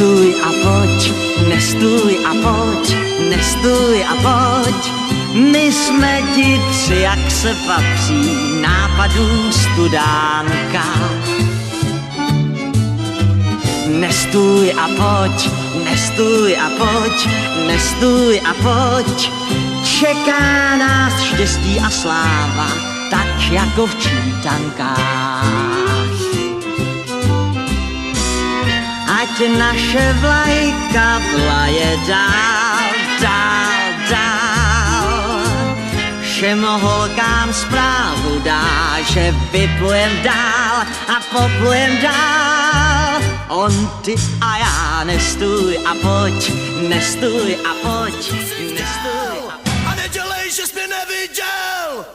Nestůj a pojď, nestůj a pojď, nestůj a pojď. My jsme ti tři, jak se patří, nápadů studánka. Nestůj a pojď, nestůj a pojď, nestůj a pojď. Čeká nás štěstí a sláva, tak jako v čítankách. Ať naše vlajka vlaje dál, dál, dál. Všem holkám zprávu dá, že vyplujem dál a poplujem dál. On, ty a já, nestůj a pojď, nestůj a pojď, nestůj a pojď. A nedělej, že jsi mě neviděl,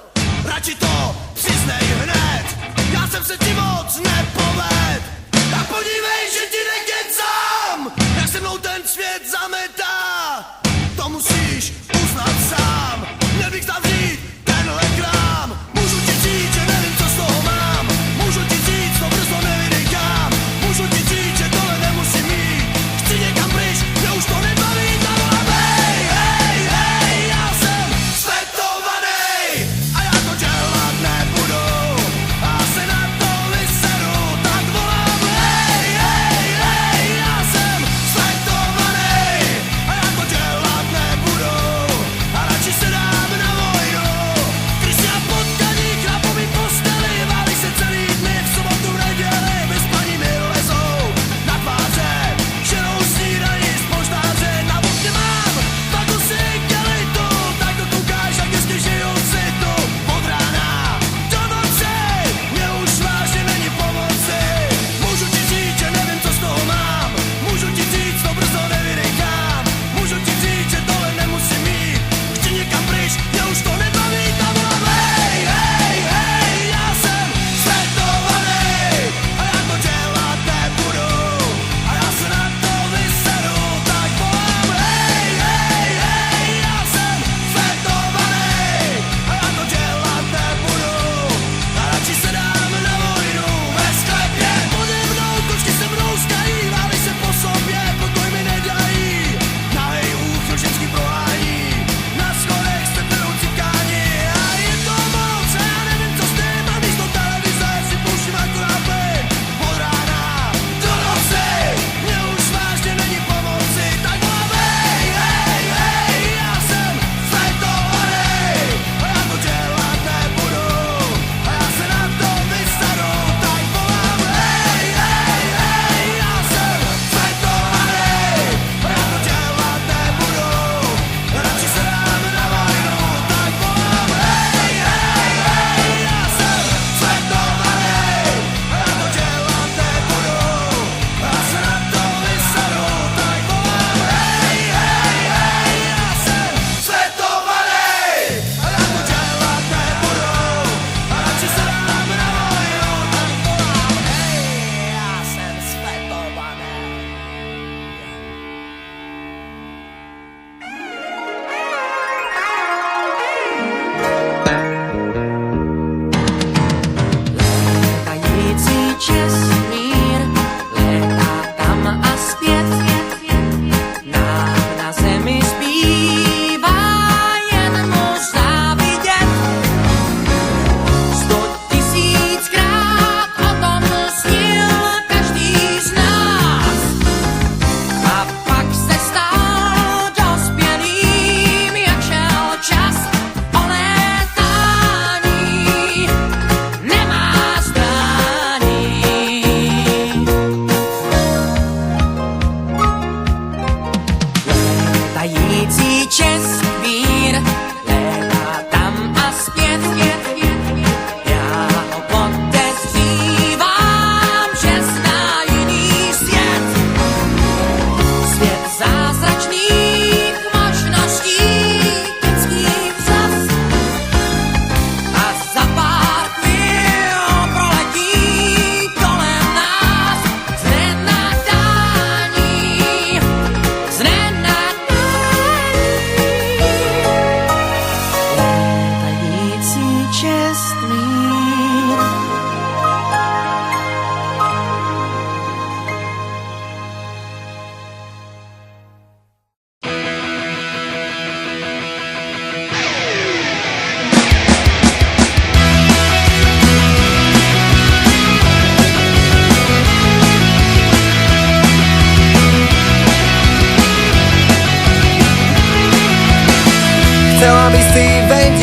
radši to přiznej hned, já jsem se ti moc nepoved. Tak podívej, že ti nekecám, jak se mnou ten svět zametá, to musíš uznat sám. Měl bych zavřít tenhle krám, můžu ti říct, že nevím, co z toho mám, můžu ti říct, to brzo nevydechám, můžu ti říct, že tohle nemusím mít, chci někam pryč, mě už to nebaví, tam hej, hej,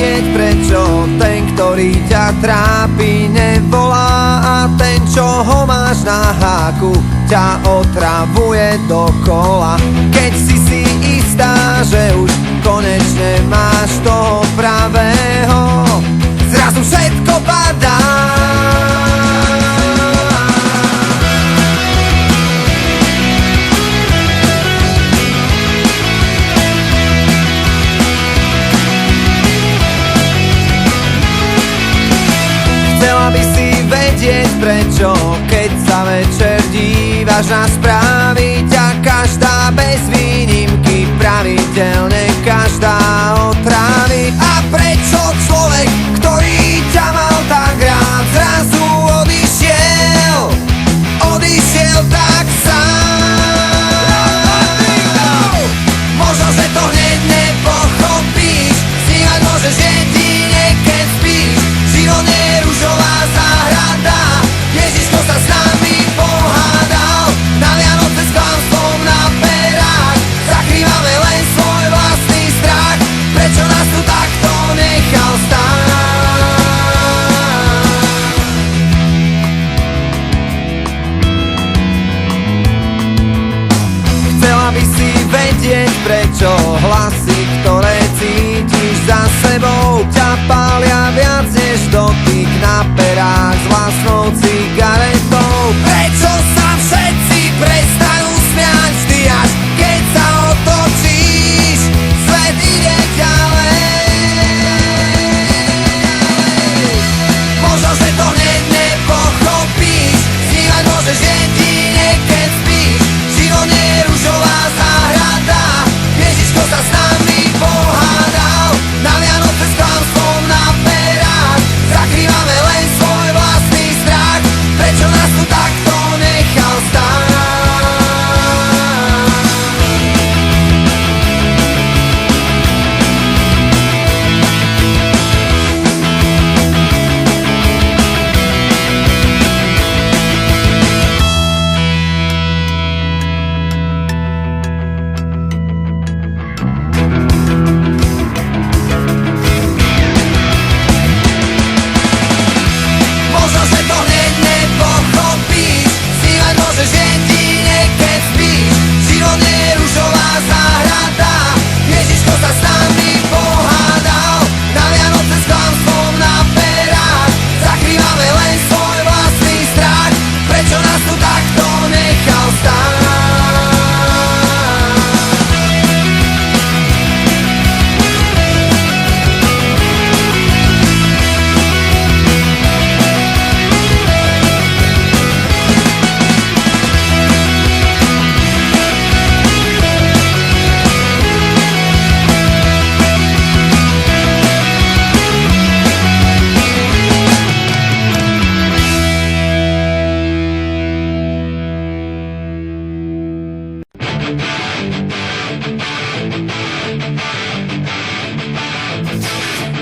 vedieť, prečo ten, ktorý ťa trápi, nevolá, a ten, čo ho máš na háku, ťa otravuje dokola. Keď si istá, že už konečne máš toho pravého, zrazu všetko padá. Chcela by si vedieť, prečo, keď sa večer dívaš na správy, ťa každá bez výnimky pravidelne každá otrávi. A prečo človek, ktorý ťa mal tak rád, zrazu odišiel tak sám. Možno, že to hneď nepochopíš, snívať môžeš jedine, keď spíš. Život je ružová záhrada, Ježiško sa s nami pohádal. Na Vianoce s klamstvom na perách zakrývame len svoj vlastný strach. Prečo nás tu takto nechal stáť? Chcela by si vedieť, prečo hlasy, ktoré cítiš za sebou, ťa pália viac než dotyk na perách s vlastnou cigaretou. Prečo sa všetci prestanú smiať vždy, až keď sa otočíš, svet ide ďalej. Možno, že to hneď nepochopíš, snívať môžeš jedine, keď spíš. Život je ružová záhrada, Ježiško sa s nami pohádal. Na Vianoce s klamstvom na perách zakrývame len svoj vlastný strach. Prečo nás tu takto nechal stáť? Možno, že to hneď nepochopíš, snívať môžeš jedine, keď spíš. Život je ružová záhrada, Ježiško sa s nami pohádal. Na Vianoce s klamstvom na perách zakrývame len svoj vlastný strach. Prečo nás tu takto nechal stáť?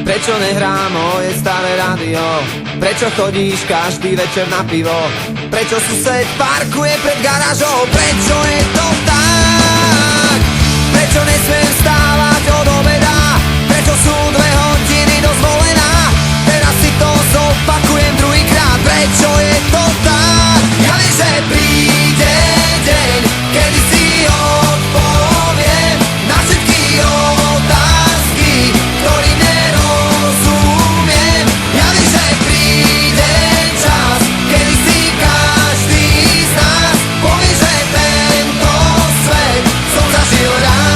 Prečo nehrá moje staré rádio? Prečo chodíš každý večer na pivo? Prečo sused parkuje pred garážou? Prečo je to tak? Prečo nesmiem vstávať od obeda? Prečo sú 2 hodiny dozvolená? Teraz si to zopakujem druhýkrát. Prečo je to tak? Ja viem, že príde deň, kedy si odpoviem na všetky otázky, ktorým nerozumiem. Ja viem, že príde čas, kedy si každý z nás povie, že tento svet som zažil rád.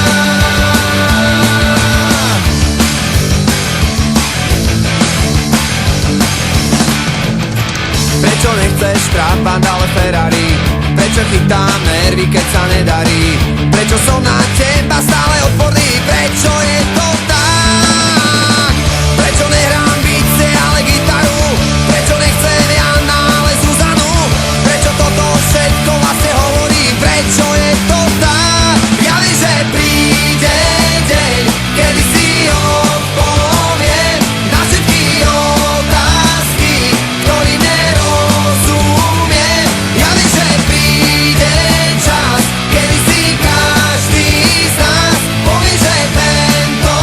Prečo nechceš Trabant, ale Ferrari? Prečo chytám nervy, keď sa nedarí? Prečo som na teba stále odporný? Prečo je to tak? Prečo nehrám bicie, ale gitaru? Prečo nechcem Jana, ale Zuzanu? Prečo toto všetko vlastne hovorím? Prečo je to tak? Ja viem, že príde deň, kedy si odpoviem na všetky otázky, ktorým nerozumiem. Ja viem, že príde čas, kedy si každý z nás povie, že tento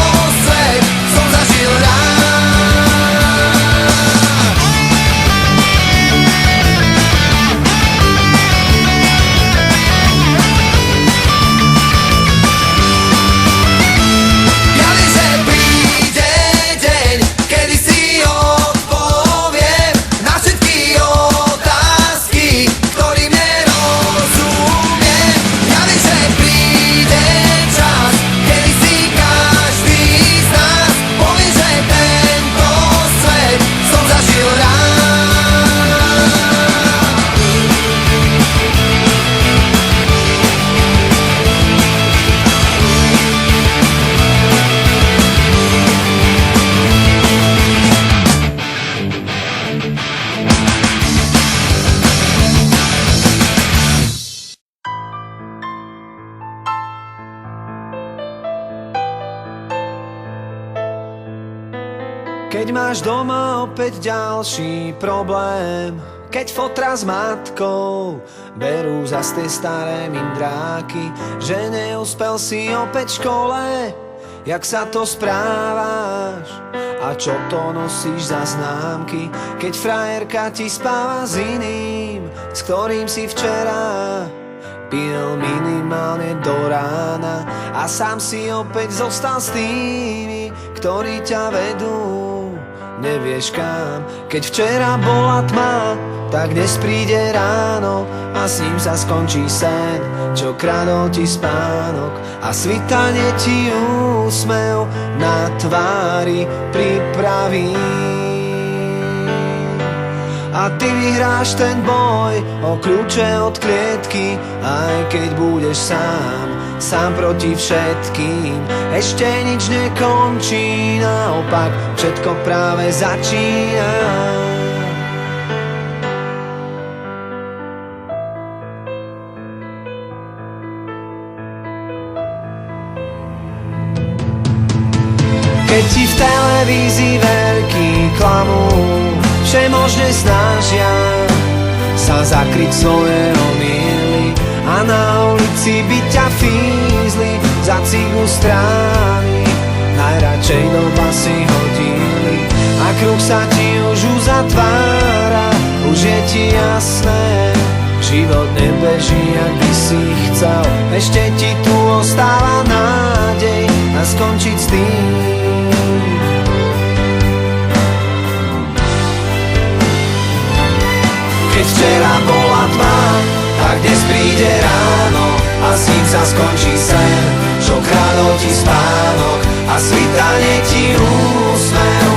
máš doma opäť ďalší problém. Keď fotra s matkou berú zas tie staré mindráky, že neúspel si opäť v škole, jak sa to správaš a čo to nosíš za známky, keď frajerka ti spáva s iným, s ktorým si včera pil minimálne do rána a sám si opäť zostal s tými, ktorí ťa vedú nevieš kam. Keď včera bola tma, tak dnes príde ráno a s ním sa skončí sen, čo kradol ti spánok a svitanie ti úsmev na tvári pripraví. A ty vyhráš ten boj o kľúče od klietky, aj keď budeš sám proti všetkým. Ešte nič nekončí, naopak všetko práve začína. Keď ti v televízii veľký klamú, všemožne snažia sa zakryť svoje omily a na ulici by ťa fízli za cigu strany, najradšej do basy hodili a kruh sa ti už uzatvára. Už je ti jasné, život nebeží, ak by si chcel. Ešte ti tu ostáva nádej a skončiť s tým. Keď včera bola tma, tak dnes príde ráno a s ním sa skončí sen, čo kradol ti spánok a svitanie ti úsmev